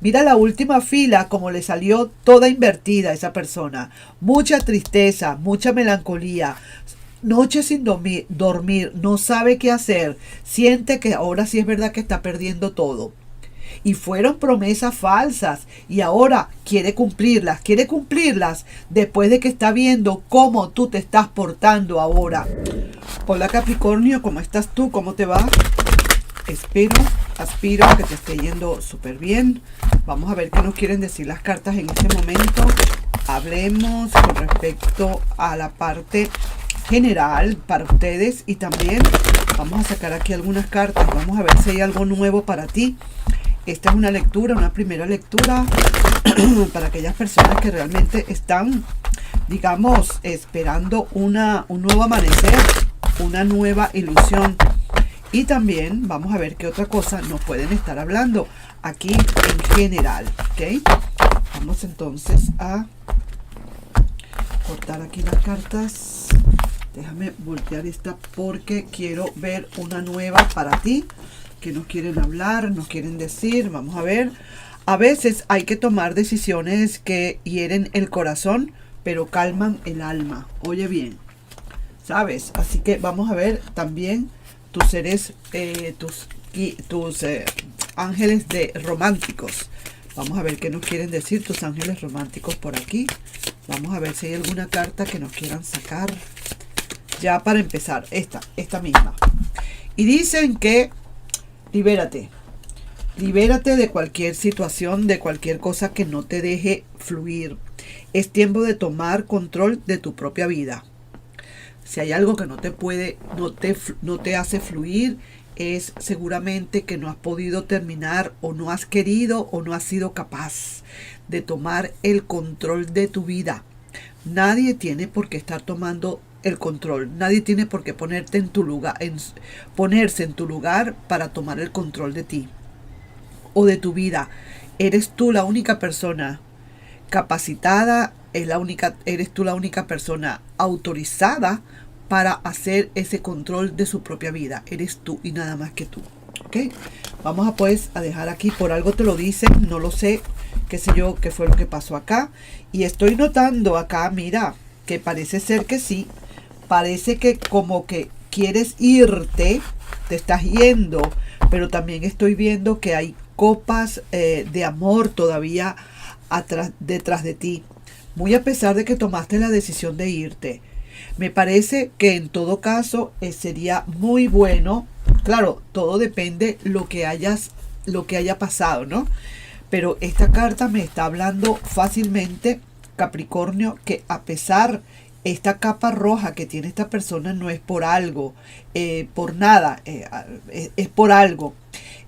Mira la última fila como le salió toda invertida a esa persona. Mucha tristeza, mucha melancolía. Noche sin dormir, no sabe qué hacer. Siente que ahora sí es verdad que está perdiendo todo. Y fueron promesas falsas y ahora quiere cumplirlas después de que está viendo cómo tú te estás portando ahora. Hola Capricornio, ¿cómo estás tú? ¿Cómo te va? Aspiro que te esté yendo súper bien. Vamos a ver qué nos quieren decir las cartas en este momento. Hablemos con respecto a la parte general para ustedes y también vamos a sacar aquí algunas cartas. Vamos a ver si hay algo nuevo para ti. Esta es una lectura, una primera lectura para aquellas personas que realmente están, digamos, esperando un nuevo amanecer, una nueva ilusión. Y también vamos a ver qué otra cosa nos pueden estar hablando aquí en general, ¿ok? Vamos entonces a cortar aquí las cartas. Déjame voltear esta porque quiero ver una nueva para ti. Que nos quieren hablar, nos quieren decir. Vamos a ver. A veces hay que tomar decisiones que hieren el corazón, pero calman el alma. Oye bien, ¿sabes? Así que vamos a ver también tus seres, tus ángeles románticos. Vamos a ver qué nos quieren decir tus ángeles románticos por aquí. Vamos a ver si hay alguna carta que nos quieran sacar. Ya para empezar, esta misma. Y dicen que libérate de cualquier situación, de cualquier cosa que no te deje fluir. Es tiempo de tomar control de tu propia vida. Si hay algo que no te hace fluir, es seguramente que no has podido terminar o no has querido o no has sido capaz de tomar el control de tu vida. Nadie tiene por qué estar tomando el control. Nadie tiene por qué ponerse en tu lugar para tomar el control de ti o de tu vida. Eres tú la única persona capacitada, eres tú la única persona autorizada para hacer ese control de su propia vida. Eres tú y nada más que tú. ¿Ok? Vamos a dejar aquí, por algo te lo dicen, no lo sé, qué sé yo, qué fue lo que pasó acá. Y estoy notando acá, mira, que parece ser que sí. Parece que como que quieres irte, te estás yendo, pero también estoy viendo que hay copas de amor todavía detrás de ti. Muy a pesar de que tomaste la decisión de irte. Me parece que en todo caso sería muy bueno, claro, todo depende lo que haya pasado, ¿no? Pero esta carta me está hablando fácilmente, Capricornio, que a pesar esta capa roja que tiene esta persona no es por algo, por nada, es por algo.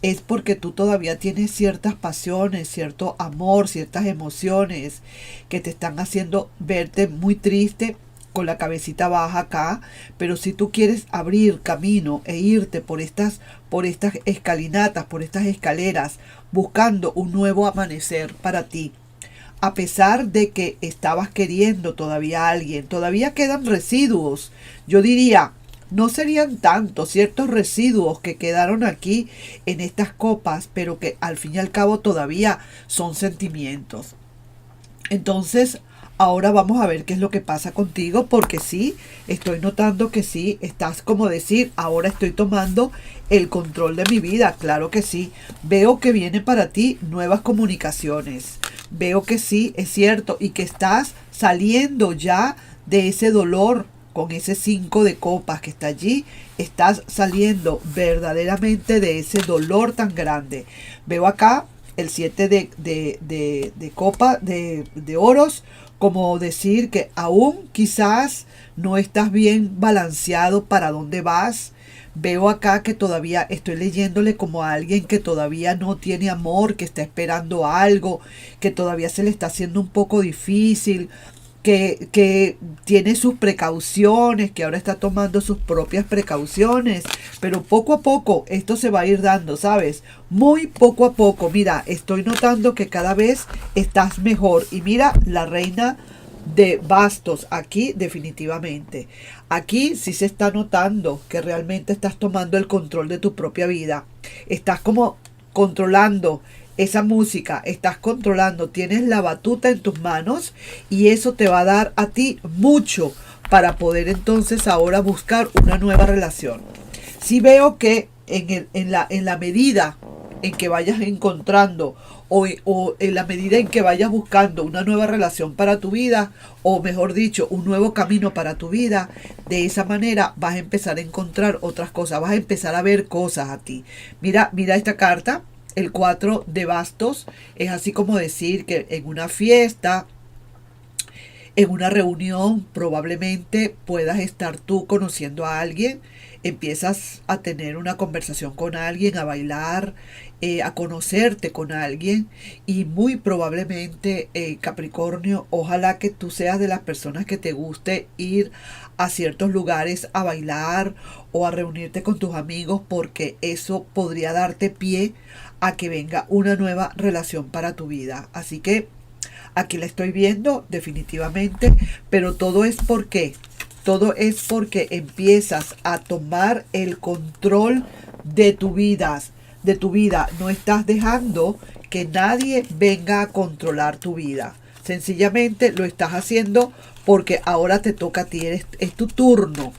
Es porque tú todavía tienes ciertas pasiones, cierto amor, ciertas emociones que te están haciendo verte muy triste con la cabecita baja acá. Pero si tú quieres abrir camino e irte por estas escalinatas, por estas escaleras, buscando un nuevo amanecer para ti, a pesar de que estabas queriendo todavía a alguien, todavía quedan residuos. Yo diría, no serían tantos ciertos residuos que quedaron aquí en estas copas, pero que al fin y al cabo todavía son sentimientos. Entonces, ahora vamos a ver qué es lo que pasa contigo, porque sí, estoy notando que sí, estás como decir, ahora estoy tomando el control de mi vida, claro que sí. Veo que vienen para ti nuevas comunicaciones. Veo que sí, es cierto, y que estás saliendo ya de ese dolor con ese 5 de copas que está allí. Estás saliendo verdaderamente de ese dolor tan grande. Veo acá el 7 de copa, de oros, como decir que aún quizás no estás bien balanceado para dónde vas. Veo acá que todavía estoy leyéndole como a alguien que todavía no tiene amor, que está esperando algo, que todavía se le está haciendo un poco difícil, que tiene sus precauciones, que ahora está tomando sus propias precauciones, pero poco a poco esto se va a ir dando, ¿sabes? Muy poco a poco. Mira, estoy notando que cada vez estás mejor. Y mira, la reina de bastos aquí definitivamente. Aquí sí se está notando que realmente estás tomando el control de tu propia vida. Estás como controlando esa música, estás controlando, tienes la batuta en tus manos y eso te va a dar a ti mucho para poder entonces ahora buscar una nueva relación. Si veo que en la medida en que vayas encontrando o en la medida en que vayas buscando una nueva relación para tu vida, o mejor dicho, un nuevo camino para tu vida, de esa manera vas a empezar a encontrar otras cosas, vas a empezar a ver cosas a ti. Mira esta carta, el 4 de bastos, es así como decir que en una fiesta, en una reunión, probablemente puedas estar tú conociendo a alguien, empiezas a tener una conversación con alguien, a bailar, a conocerte con alguien y muy probablemente, Capricornio, ojalá que tú seas de las personas que te guste ir a ciertos lugares a bailar o a reunirte con tus amigos, porque eso podría darte pie a que venga una nueva relación para tu vida. Así que aquí la estoy viendo definitivamente, pero todo es porque empiezas a tomar el control de tu vida, no estás dejando que nadie venga a controlar tu vida. Sencillamente lo estás haciendo porque ahora te toca a ti, es tu turno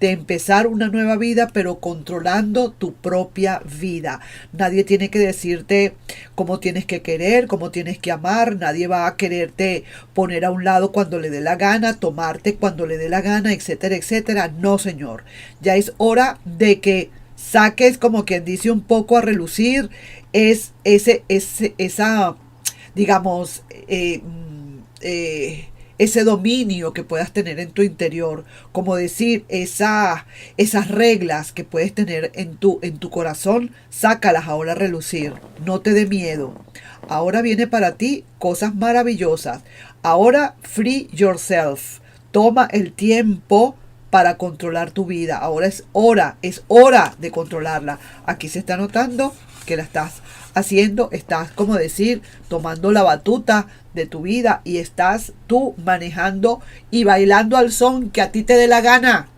de empezar una nueva vida, pero controlando tu propia vida. Nadie tiene que decirte cómo tienes que querer, cómo tienes que amar. Nadie va a quererte poner a un lado cuando le dé la gana, tomarte cuando le dé la gana, etcétera, etcétera. No, señor. Ya es hora de que saques, como quien dice, un poco a relucir esa, digamos, ese dominio que puedas tener en tu interior, como decir, esas reglas que puedes tener en tu corazón, sácalas ahora a relucir, no te dé miedo. Ahora viene para ti cosas maravillosas. Ahora free yourself, toma el tiempo para controlar tu vida. Ahora es hora de controlarla. Aquí se está notando que la estás haciendo, estás, como decir, tomando la batuta de tu vida y estás tú manejando y bailando al son que a ti te dé la gana,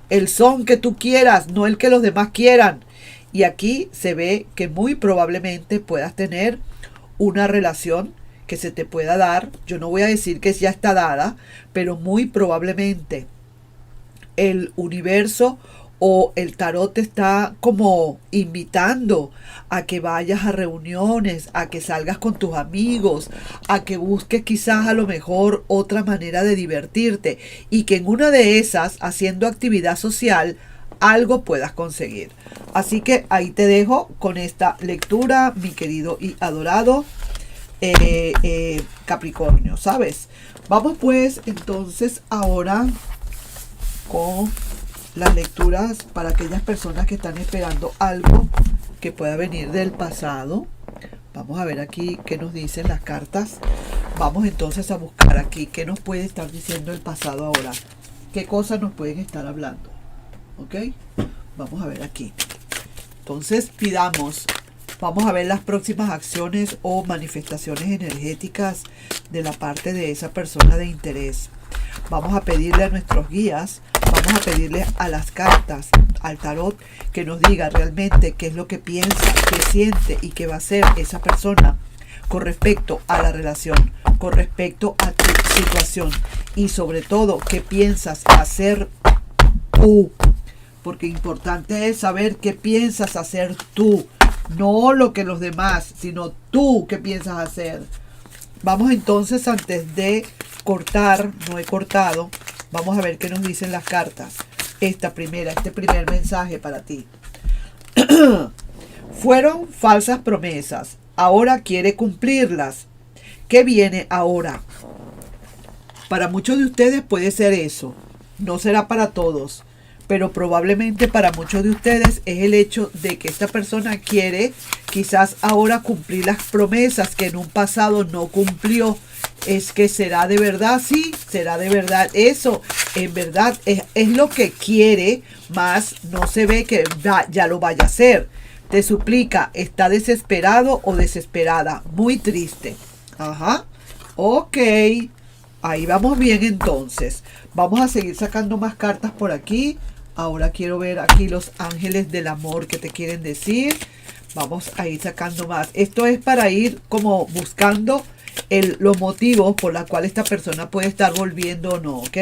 el son que tú quieras, no el que los demás quieran. Y aquí se ve que muy probablemente puedas tener una relación que se te pueda dar. Yo no voy a decir que ya está dada, pero muy probablemente el universo o el tarot te está como invitando a que vayas a reuniones, a que salgas con tus amigos, a que busques quizás a lo mejor otra manera de divertirte y que en una de esas, haciendo actividad social, algo puedas conseguir. Así que ahí te dejo con esta lectura, mi querido y adorado Capricornio, ¿sabes? Vamos pues entonces ahora con las lecturas para aquellas personas que están esperando algo que pueda venir del pasado. Vamos a ver aquí qué nos dicen las cartas. Vamos entonces a buscar aquí qué nos puede estar diciendo el pasado ahora. ¿Qué cosas nos pueden estar hablando? ¿Ok? Vamos a ver aquí. Entonces vamos a ver las próximas acciones o manifestaciones energéticas de la parte de esa persona de interés. Vamos a pedirle a nuestros guías, vamos a pedirle a las cartas, al tarot, que nos diga realmente qué es lo que piensa, qué siente y qué va a hacer esa persona con respecto a la relación, con respecto a tu situación y sobre todo qué piensas hacer tú. Porque importante es saber qué piensas hacer tú, no lo que los demás, sino tú qué piensas hacer. Vamos entonces, antes de cortar, no he cortado, vamos a ver qué nos dicen las cartas. Este primer mensaje para ti. Fueron falsas promesas, ahora quiere cumplirlas. ¿Qué viene ahora? Para muchos de ustedes puede ser eso, no será para todos, pero probablemente para muchos de ustedes es el hecho de que esta persona quiere quizás ahora cumplir las promesas que en un pasado no cumplió. Es que será de verdad, sí, será de verdad eso, en verdad es lo que quiere, más no se ve que ya lo vaya a hacer. Te suplica, está desesperado o desesperada, muy triste. Ajá, ok, ahí vamos bien entonces. Vamos a seguir sacando más cartas por aquí. Ahora quiero ver aquí los ángeles del amor que te quieren decir. Vamos a ir sacando más. Esto es para ir como buscando los motivos por los cuales esta persona puede estar volviendo o no, ¿ok?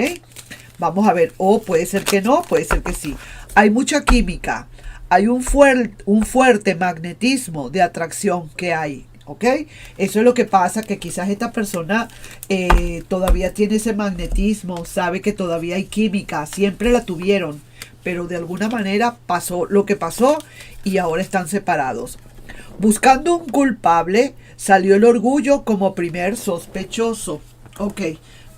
Vamos a ver, o puede ser que no, puede ser que sí. Hay mucha química, hay un fuerte magnetismo de atracción que hay, ¿ok? Eso es lo que pasa, que quizás esta persona todavía tiene ese magnetismo, sabe que todavía hay química, siempre la tuvieron, pero de alguna manera pasó lo que pasó y ahora están separados. Buscando un culpable, salió el orgullo como primer sospechoso. Ok,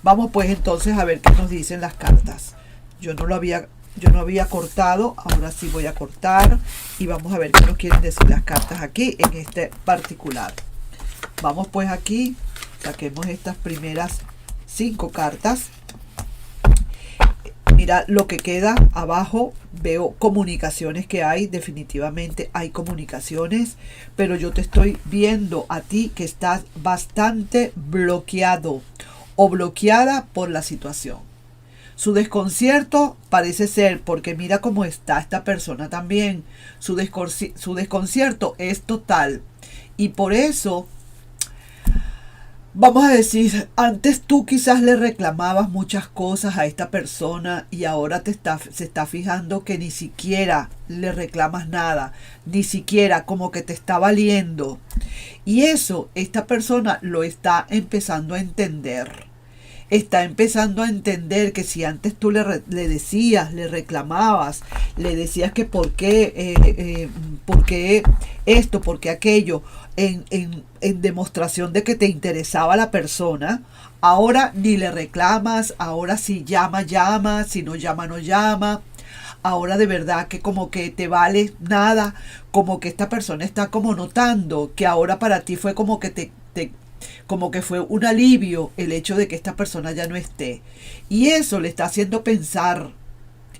vamos pues entonces a ver qué nos dicen las cartas. Yo no había cortado, ahora sí voy a cortar y vamos a ver qué nos quieren decir las cartas aquí en este particular. Vamos pues aquí, saquemos estas primeras 5 cartas. Mira lo que queda abajo, veo comunicaciones que hay, definitivamente hay comunicaciones, pero yo te estoy viendo a ti que estás bastante bloqueado o bloqueada por la situación. Su desconcierto parece ser, porque mira cómo está esta persona también, su desconcierto es total y por eso... Vamos a decir, antes tú quizás le reclamabas muchas cosas a esta persona y ahora se está fijando que ni siquiera le reclamas nada, ni siquiera como que te está valiendo. Y eso esta persona lo está empezando a entender. Está empezando a entender que si antes tú le decías, le reclamabas, le decías que por qué esto, por qué aquello, en demostración de que te interesaba la persona, ahora ni le reclamas, ahora si llama, llama, si no llama, no llama. Ahora de verdad que como que te vale nada, como que esta persona está como notando que ahora para ti fue como que como que fue un alivio el hecho de que esta persona ya no esté. Y eso le está haciendo pensar.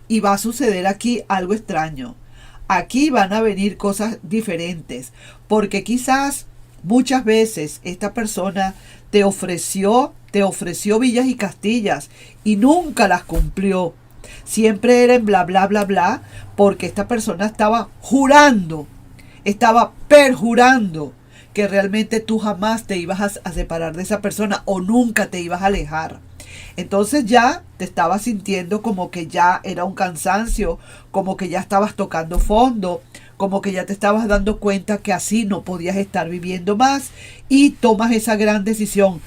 Y va a suceder aquí algo extraño. Aquí van a venir cosas diferentes. Porque quizás muchas veces esta persona te ofreció villas y castillas y nunca las cumplió. Siempre era en bla, bla, bla, bla, porque esta persona estaba jurando, estaba perjurando que realmente tú jamás te ibas a separar de esa persona o nunca te ibas a alejar. Entonces ya te estabas sintiendo como que ya era un cansancio, como que ya estabas tocando fondo, como que ya te estabas dando cuenta que así no podías estar viviendo más y tomas esa gran decisión.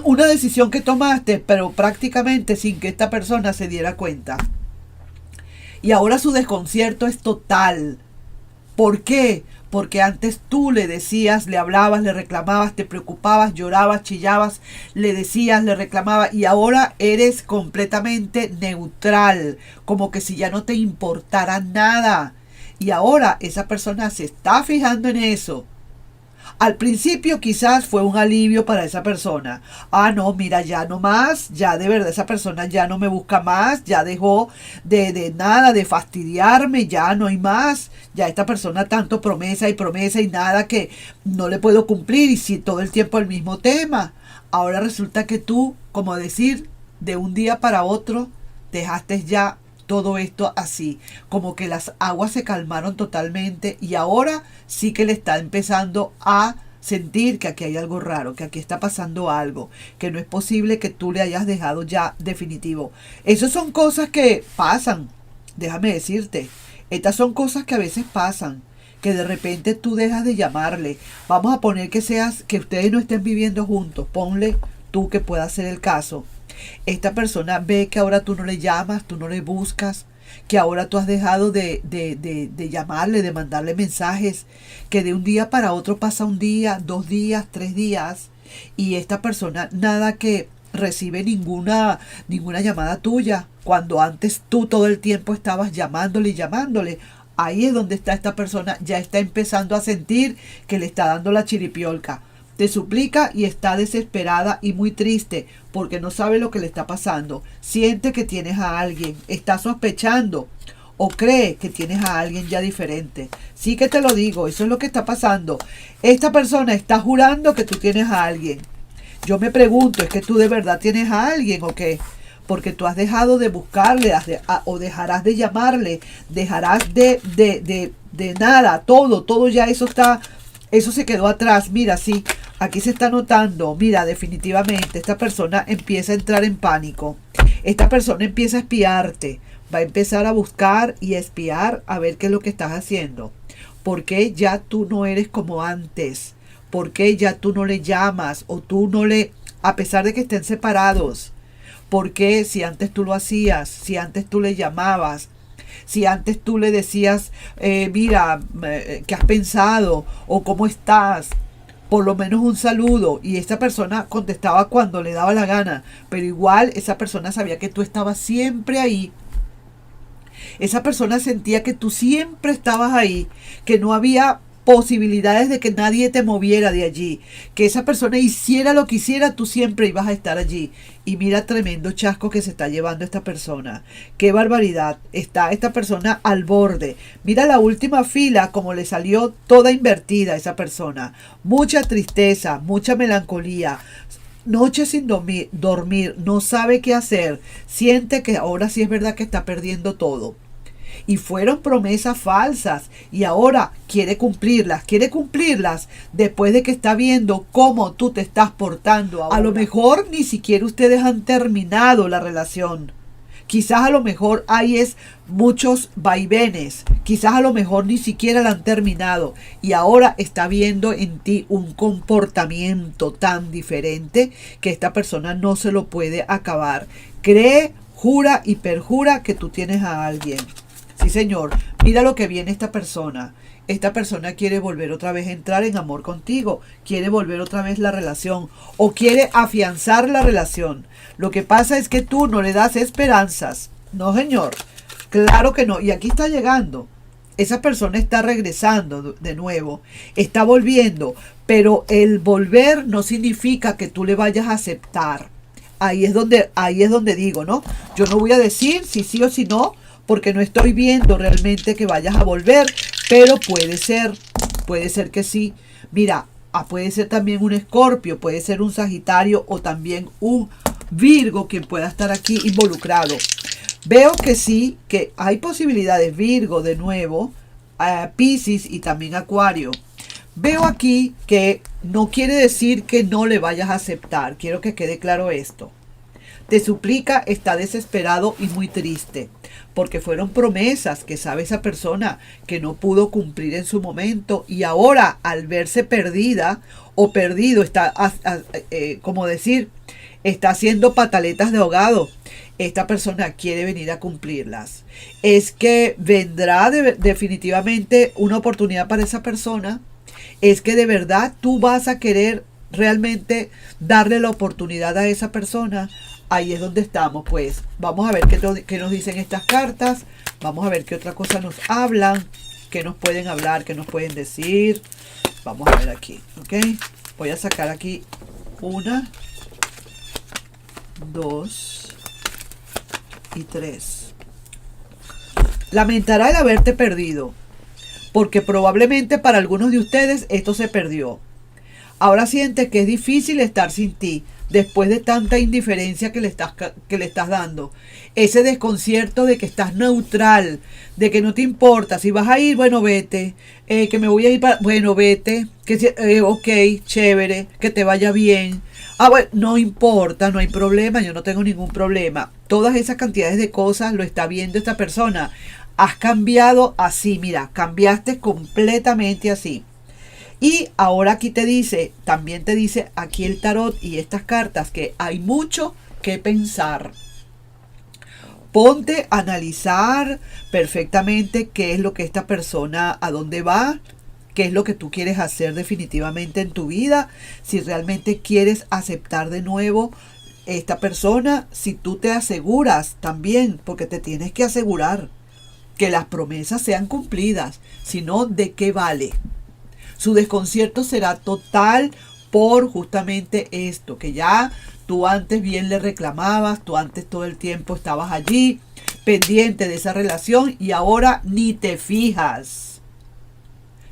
Una decisión que tomaste, pero prácticamente sin que esta persona se diera cuenta. Y ahora su desconcierto es total. ¿Por qué? Porque antes tú le decías, le hablabas, le reclamabas, te preocupabas, llorabas, chillabas, le decías, le reclamabas y ahora eres completamente neutral, como que si ya no te importara nada. Y ahora esa persona se está fijando en eso. Al principio quizás fue un alivio para esa persona. Ah, no, mira, ya no más, ya de verdad esa persona ya no me busca más, ya dejó de nada, de fastidiarme, ya no hay más. Ya esta persona tanto promesa y nada que no le puedo cumplir y si todo el tiempo el mismo tema. Ahora resulta que tú, como decir, de un día para otro, dejaste ya todo esto así, como que las aguas se calmaron totalmente y ahora sí que le está empezando a sentir que aquí hay algo raro, que aquí está pasando algo, que no es posible que tú le hayas dejado ya definitivo. Esas son cosas que pasan, déjame decirte, estas son cosas que a veces pasan, que de repente tú dejas de llamarle. Vamos a poner que ustedes no estén viviendo juntos, ponle tú que pueda ser el caso. Esta persona ve que ahora tú no le llamas, tú no le buscas, que ahora tú has dejado de llamarle, de mandarle mensajes, que de un día para otro pasa un día, 2 días, 3 días, y esta persona nada que recibe ninguna llamada tuya, cuando antes tú todo el tiempo estabas llamándole y llamándole. Ahí es donde está esta persona, ya está empezando a sentir que le está dando la chiripiolca. Te suplica y está desesperada y muy triste porque no sabe lo que le está pasando. Siente que tienes a alguien, está sospechando o cree que tienes a alguien ya diferente. Sí que te lo digo, eso es lo que está pasando. Esta persona está jurando que tú tienes a alguien. Yo me pregunto, ¿es que tú de verdad tienes a alguien o qué? porque tú has dejado de buscarle, o dejarás de llamarle, dejarás de nada, todo ya eso se quedó atrás. Mira, sí, aquí se está notando, mira, definitivamente esta persona empieza a entrar en pánico, esta persona empieza a espiarte, va a empezar a buscar y a espiar a ver qué es lo que estás haciendo, porque ya tú no eres como antes, porque ya tú no le llamas, o tú no le, a pesar de que estén separados. Porque si antes tú lo hacías, si antes tú le llamabas, si antes tú le decías, mira, ¿qué has pensado? O ¿cómo estás? Por lo menos un saludo. Y esa persona contestaba cuando le daba la gana. Pero igual esa persona sabía que tú estabas siempre ahí. Esa persona sentía que tú siempre estabas ahí, que no había posibilidades de que nadie te moviera de allí, que esa persona hiciera lo que hiciera, tú siempre ibas a estar allí. Y mira, tremendo chasco que se está llevando esta persona. Qué barbaridad, está esta persona al borde. Mira la última fila como le salió toda invertida a esa persona. Mucha tristeza, mucha melancolía, noche sin dormir, no sabe qué hacer, siente que ahora sí es verdad que está perdiendo todo. Y fueron promesas falsas y ahora quiere cumplirlas después de que está viendo cómo tú te estás portando ahora. A lo mejor ni siquiera ustedes han terminado la relación. Quizás a lo mejor hay muchos vaivenes, quizás a lo mejor ni siquiera la han terminado y ahora está viendo en ti un comportamiento tan diferente que esta persona no se lo puede acabar. Cree, jura y perjura que tú tienes a alguien. Sí, señor, mira lo que viene esta persona. Esta persona quiere volver otra vez a entrar en amor contigo, quiere volver otra vez la relación o quiere afianzar la relación. Lo que pasa es que tú no le das esperanzas. No, señor, claro que no. Y aquí está llegando. Esa persona está regresando de nuevo, está volviendo, pero el volver no significa que tú le vayas a aceptar. Ahí es donde digo, ¿no? Yo no voy a decir si sí o si no, porque no estoy viendo realmente que vayas a volver, pero puede ser que sí. Mira, puede ser también un Escorpio, puede ser un Sagitario o también un Virgo quien pueda estar aquí involucrado. Veo que sí, que hay posibilidades, Virgo de nuevo, Piscis y también Acuario. Veo aquí que no quiere decir que no le vayas a aceptar, quiero que quede claro esto. Te suplica, está desesperado y muy triste, porque fueron promesas que sabe esa persona que no pudo cumplir en su momento y ahora al verse perdida o perdido, está, como decir, está haciendo pataletas de ahogado. Esta persona quiere venir a cumplirlas. Es que vendrá definitivamente una oportunidad para esa persona. Es que de verdad tú vas a querer realmente darle la oportunidad a esa persona. Ahí es donde estamos, pues. Vamos a ver qué nos dicen estas cartas. Vamos a ver qué otra cosa nos hablan. Qué nos pueden hablar, qué nos pueden decir. Vamos a ver aquí, ¿ok? Voy a sacar aquí 1, 2 y 3. Lamentará el haberte perdido, porque probablemente para algunos de ustedes esto se perdió. Ahora sientes que es difícil estar sin ti, después de tanta indiferencia que le estás dando. Ese desconcierto de que estás neutral, de que no te importa. Si vas a ir, bueno, vete. Que me voy a ir bueno, vete. Ok, chévere, que te vaya bien. Bueno, no importa, no hay problema, yo no tengo ningún problema. Todas esas cantidades de cosas lo está viendo esta persona. Has cambiado así, mira, cambiaste completamente así. Y ahora aquí también te dice aquí el tarot y estas cartas que hay mucho que pensar. Ponte a analizar perfectamente qué es lo que esta persona, a dónde va, qué es lo que tú quieres hacer definitivamente en tu vida, si realmente quieres aceptar de nuevo esta persona, si tú te aseguras también, porque te tienes que asegurar que las promesas sean cumplidas, si no, ¿de qué vale? Su desconcierto será total por justamente esto, que ya tú antes bien le reclamabas, tú antes todo el tiempo estabas allí, pendiente de esa relación y ahora ni te fijas.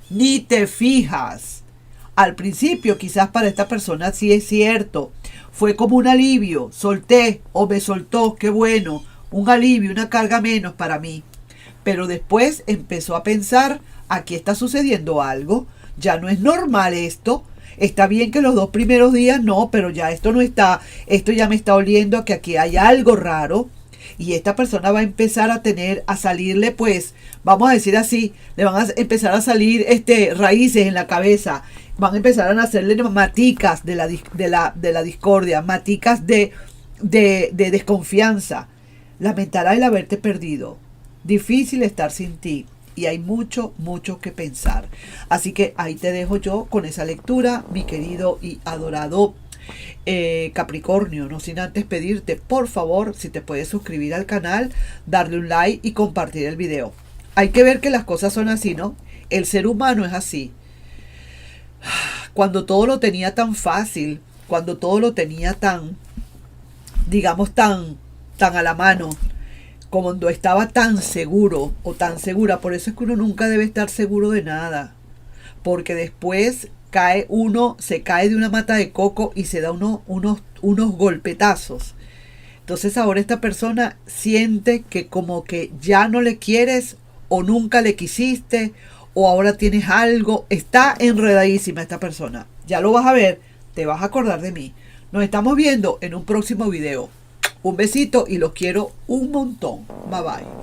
Ni te fijas. Al principio, quizás para esta persona sí es cierto. Fue como un alivio. Solté o me soltó. Qué bueno. Un alivio, una carga menos para mí. Pero después empezó a pensar, aquí está sucediendo algo. Ya no es normal esto. Está bien que los 2 primeros días no, pero ya esto no está. Esto ya me está oliendo a que aquí hay algo raro. Y esta persona va a empezar a salirle, pues, vamos a decir así, le van a empezar a salir raíces en la cabeza. Van a empezar a nacerle maticas de la discordia, maticas de desconfianza. Lamentará el haberte perdido. Difícil estar sin ti. Y hay mucho, mucho que pensar. Así que ahí te dejo yo con esa lectura, mi querido y adorado Capricornio. No sin antes pedirte, por favor, si te puedes suscribir al canal, darle un like y compartir el video. Hay que ver que las cosas son así, ¿no? El ser humano es así. Cuando todo lo tenía tan fácil, cuando todo lo tenía tan, digamos, tan a la mano, cuando estaba tan seguro o tan segura. Por eso es que uno nunca debe estar seguro de nada, porque después se cae de una mata de coco y se da unos golpetazos. Entonces ahora esta persona siente que como que ya no le quieres o nunca le quisiste o ahora tienes algo. Está enredadísima esta persona. Ya lo vas a ver, te vas a acordar de mí. Nos estamos viendo en un próximo video. Un besito y los quiero un montón. Bye bye.